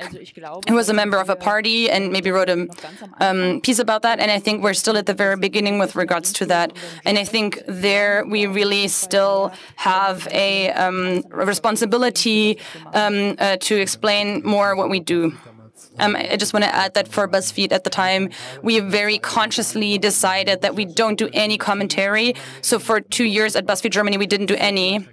I was a member of a party and maybe wrote a piece about that, and I think we're still at the very beginning with regards to that. And I think there we really still have a responsibility to explain more what we do. I just want to add that for BuzzFeed at the time, we very consciously decided that we don't do any commentary. So for 2 years at BuzzFeed Germany, we didn't do any.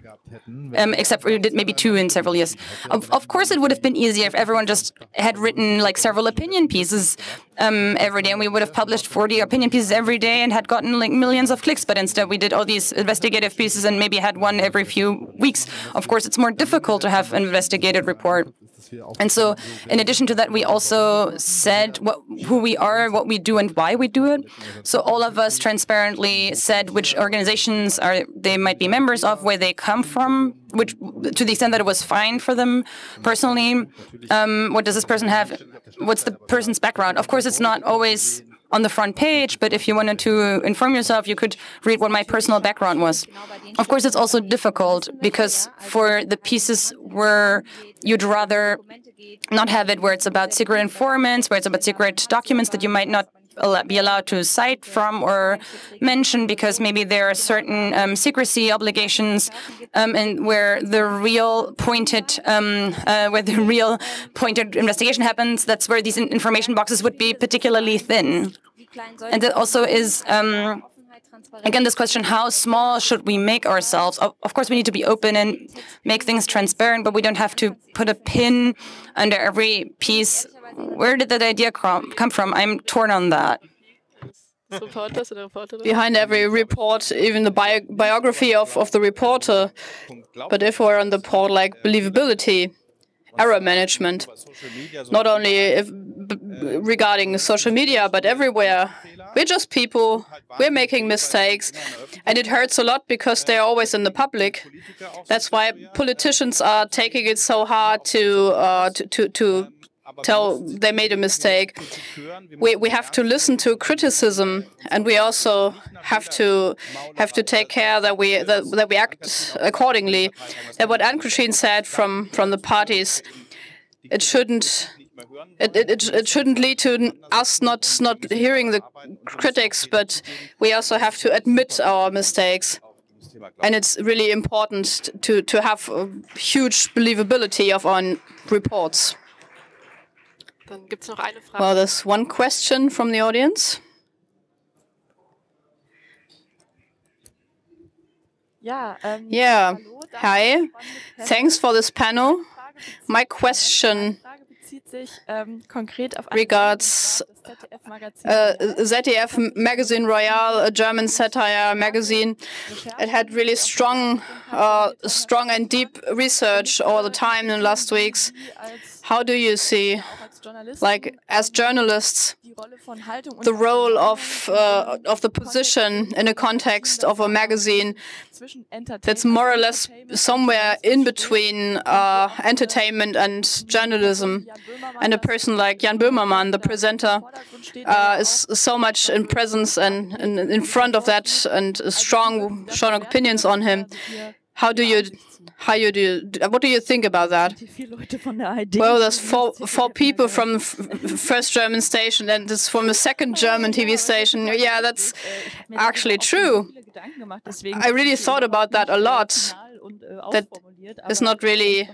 Except we did maybe 2 in several years. Of course, it would have been easier if everyone just had written like several opinion pieces every day, and we would have published 40 opinion pieces every day and had gotten like millions of clicks. But instead, we did all these investigative pieces and maybe had one every few weeks. Of course, it's more difficult to have an investigative report. And so, in addition to that, we also said who we are, what we do, and why we do it. So all of us transparently said which organizations they might be members of, where they come from, which, to the extent that it was fine for them personally. What does this person have? What's the person's background? Of course, it's not always on the front page, but if you wanted to inform yourself, you could read what my personal background was. Of course, it's also difficult because for the pieces where you'd rather not have it, where it's about secret informants, where it's about secret documents that you might not be allowed to cite from or mention because maybe there are certain secrecy obligations and where the real pointed investigation happens. That's where these information boxes would be particularly thin. And that also is again, this question, how small should we make ourselves? Of course, we need to be open and make things transparent, but we don't have to put a pin under every piece. Where did that idea come from? I'm torn on that. Behind every report, even the biography of the reporter. But if we're on the part like believability, error management, not only regarding social media, but everywhere. We're just people, we're making mistakes, and it hurts a lot because they're always in the public. That's why politicians are taking it so hard to tell they made a mistake. We have to listen to criticism, and we also have to take care that we act accordingly. That what Ann-Christine said from the parties, it shouldn't lead to us not hearing the critics, but we also have to admit our mistakes. And it's really important to have a huge believability of our reports. Well, there's one question from the audience. Yeah, hi. Thanks for this panel. My question regards ZDF Magazine Royale, a German satire magazine. It had really strong and deep research all the time in the last weeks. How do you see, like as journalists, the role of the position in a context of a magazine that's more or less somewhere in between entertainment and journalism? And a person like Jan Böhmermann, the presenter, is so much in presence and in front of that, and strong opinions on him. What do you think about that? Well, there's four people from the first German station, and it's from a second German TV station. Yeah, that's actually true. I really thought about that a lot. That is not really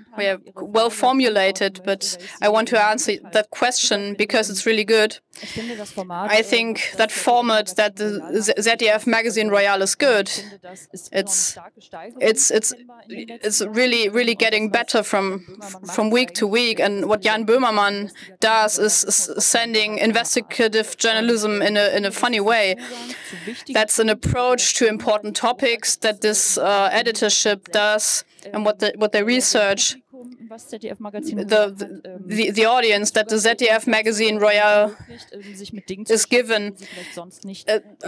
well formulated, but I want to answer that question because it's really good. I think that format that the ZDF Magazine Royale is good. It's really getting better from week to week. And what Jan Böhmermann does is sending investigative journalism in a funny way. That's an approach to important topics that this editorship does, and what they research. The audience that the ZDF Magazine Royale is given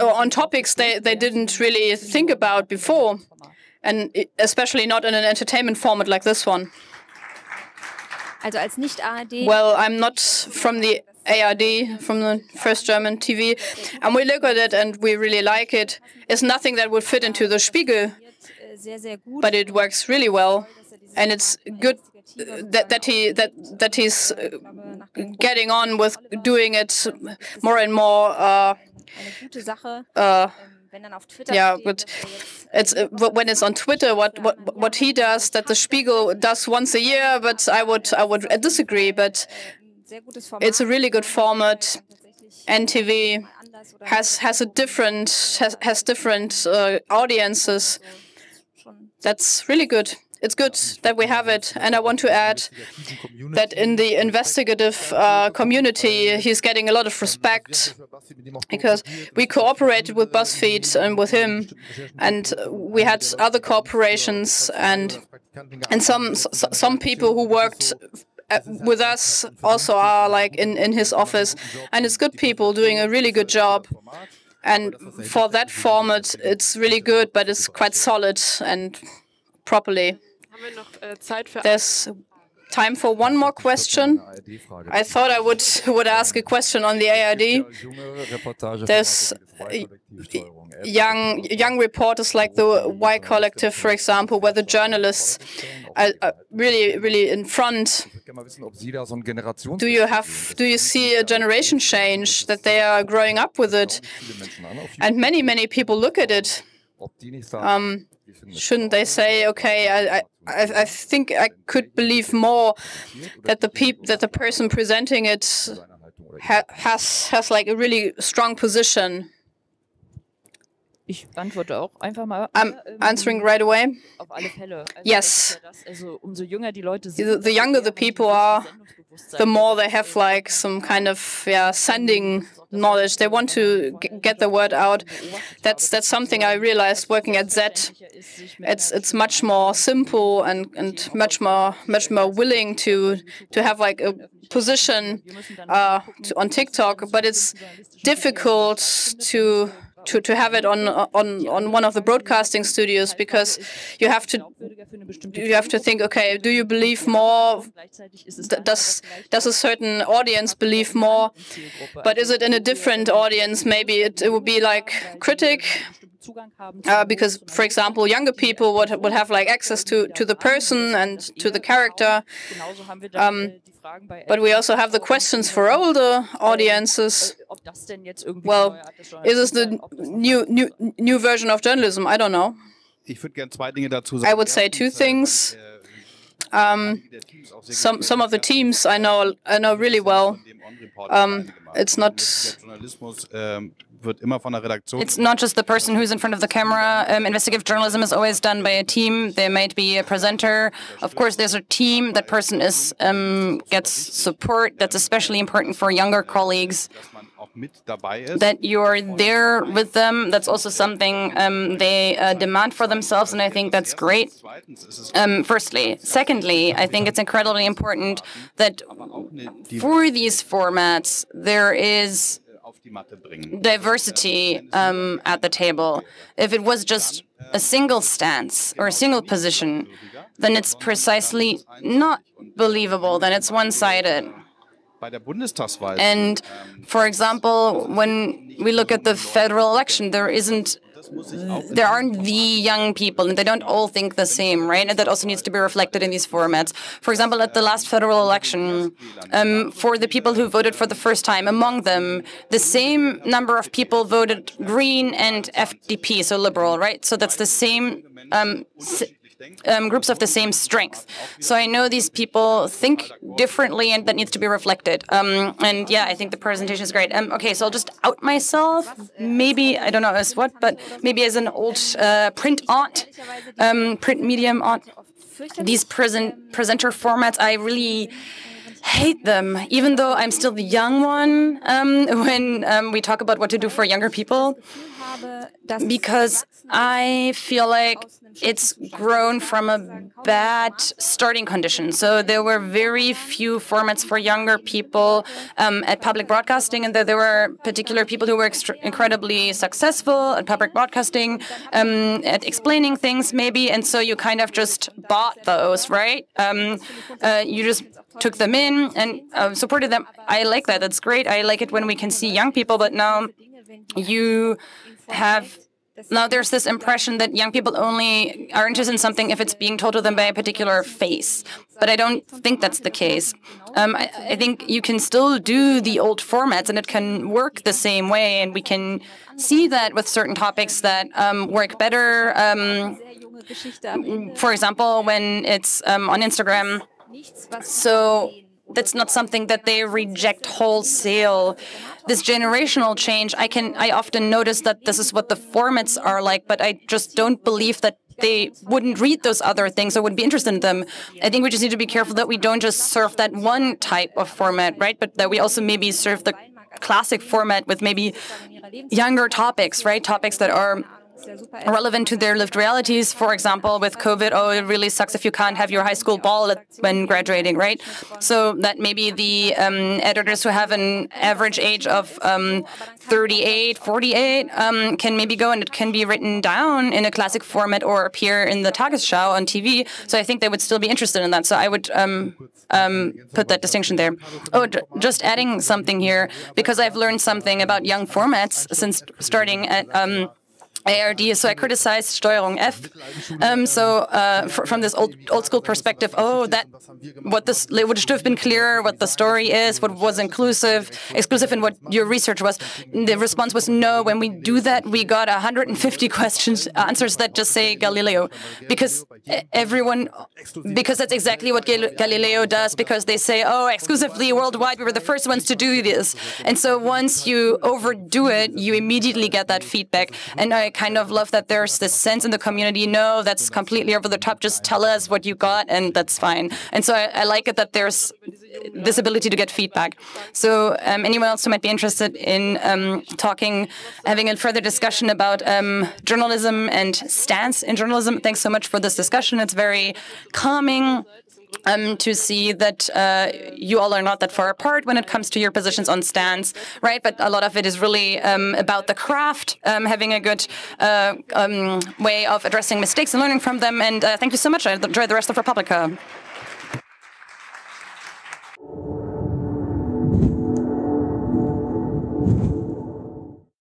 on topics they didn't really think about before, and especially not in an entertainment format like this one. Well, I'm not from the ARD, from the first German TV, and we look at it and we really like it. It's nothing that would fit into the Spiegel, but it works really well, and it's good that he's getting on with doing it more and more. Yeah, but it's when it's on Twitter, what he does, that the Spiegel does once a year. But I would disagree. But it's a really good format. NTV has different audiences. That's really good. It's good that we have it, and I want to add that in the investigative community, he's getting a lot of respect because we cooperated with BuzzFeed and with him, and we had other cooperations, and some people who worked with us also are like in his office, and it's good people doing a really good job. And for that format, it's really good, but it's quite solid and properly. There's time for one more question. I thought I would ask a question on the ARD. There's young reporters like the Y Collective, for example, where the journalists are really in front. Do you see a generation change, that they are growing up with it? And many people look at it. Shouldn't they say, okay, I think I could believe more that the person presenting it has like a really strong position? Ich antworte auch einfach mal. I'm answering right away. Auf alle Fälle. Yes. Umso jünger die Leute sind, The younger the people are, the more they have like some kind of sending knowledge. They want to get the word out. That's something I realized working at Z. It's much more simple and much more willing to have like a position on TikTok, but it's difficult to have it on one of the broadcasting studios, because you have to think, okay, do you believe more? Does a certain audience believe more? But is it in a different audience? Maybe it would be like critic, because, for example, younger people would have like access to the person and to the character. But we also have the questions for older audiences. Well, is this the new version of journalism? I don't know. I would say two things. Some of the teams I know really well. It's not just the person who's in front of the camera. Investigative journalism is always done by a team. There might be a presenter. Of course, there's a team. That person gets support. That's especially important for younger colleagues, that you're there with them. That's also something they demand for themselves, and I think that's great, firstly. Secondly, I think it's incredibly important that for these formats, there is diversity at the table. If it was just a single stance or a single position, then it's precisely not believable, then it's one-sided. And, for example, when we look at the federal election, there aren't the young people, and they don't all think the same, right? And that also needs to be reflected in these formats. For example, at the last federal election, for the people who voted for the first time, among them, the same number of people voted Green and FDP, so liberal, right? So that's the same groups of the same strength. So I know these people think differently, and that needs to be reflected. And yeah, I think the presentation is great. Okay, so I'll just out myself. Maybe, I don't know as what, but maybe as an old print aunt, print medium aunt. These presenter formats, I really hate them, even though I'm still the young one when we talk about what to do for younger people, because I feel like it's grown from a bad starting condition. So there were very few formats for younger people at public broadcasting, and there were particular people who were incredibly successful at public broadcasting, at explaining things maybe, and so you kind of just bought those, right? You just took them in and supported them. I like that. That's great. I like it when we can see young people, but now there's this impression that young people only are interested in something if it's being told to them by a particular face. But I don't think that's the case. I think you can still do the old formats, and it can work the same way, and we can see that with certain topics that work better. For example, when it's on Instagram. So that's not something that they reject wholesale. This generational change, I often notice that this is what the formats are like, but I just don't believe that they wouldn't read those other things or wouldn't be interested in them. I think we just need to be careful that we don't just serve that one type of format, right? But that we also maybe serve the classic format with maybe younger topics, right? Topics that are relevant to their lived realities. For example, with COVID, oh, it really sucks if you can't have your high school ball when graduating, right? So that maybe the editors who have an average age of 38, 48 can maybe go and it can be written down in a classic format or appear in the Tagesschau on TV. So I think they would still be interested in that. So I would put that distinction there. Oh, just adding something here, because I've learned something about young formats since starting at ARD, so I criticized Steuerung F. From this old school perspective, it would have been clearer what the story is, what was exclusive in what your research was. The response was no. When we do that, we got 150 answers that just say Galileo, because that's exactly what Galileo does, because they say, oh, exclusively worldwide, we were the first ones to do this. And so once you overdo it, you immediately get that feedback. And I kind of love that there's this sense in the community, no, that's completely over the top, just tell us what you got and that's fine. And so I like it that there's this ability to get feedback. So anyone else who might be interested in having a further discussion about journalism and stance in journalism, thanks so much for this discussion. It's very calming to see that you all are not that far apart when it comes to your positions on stance, right? But a lot of it is really about the craft, having a good way of addressing mistakes and learning from them. And thank you so much. I enjoyed the rest of Republica.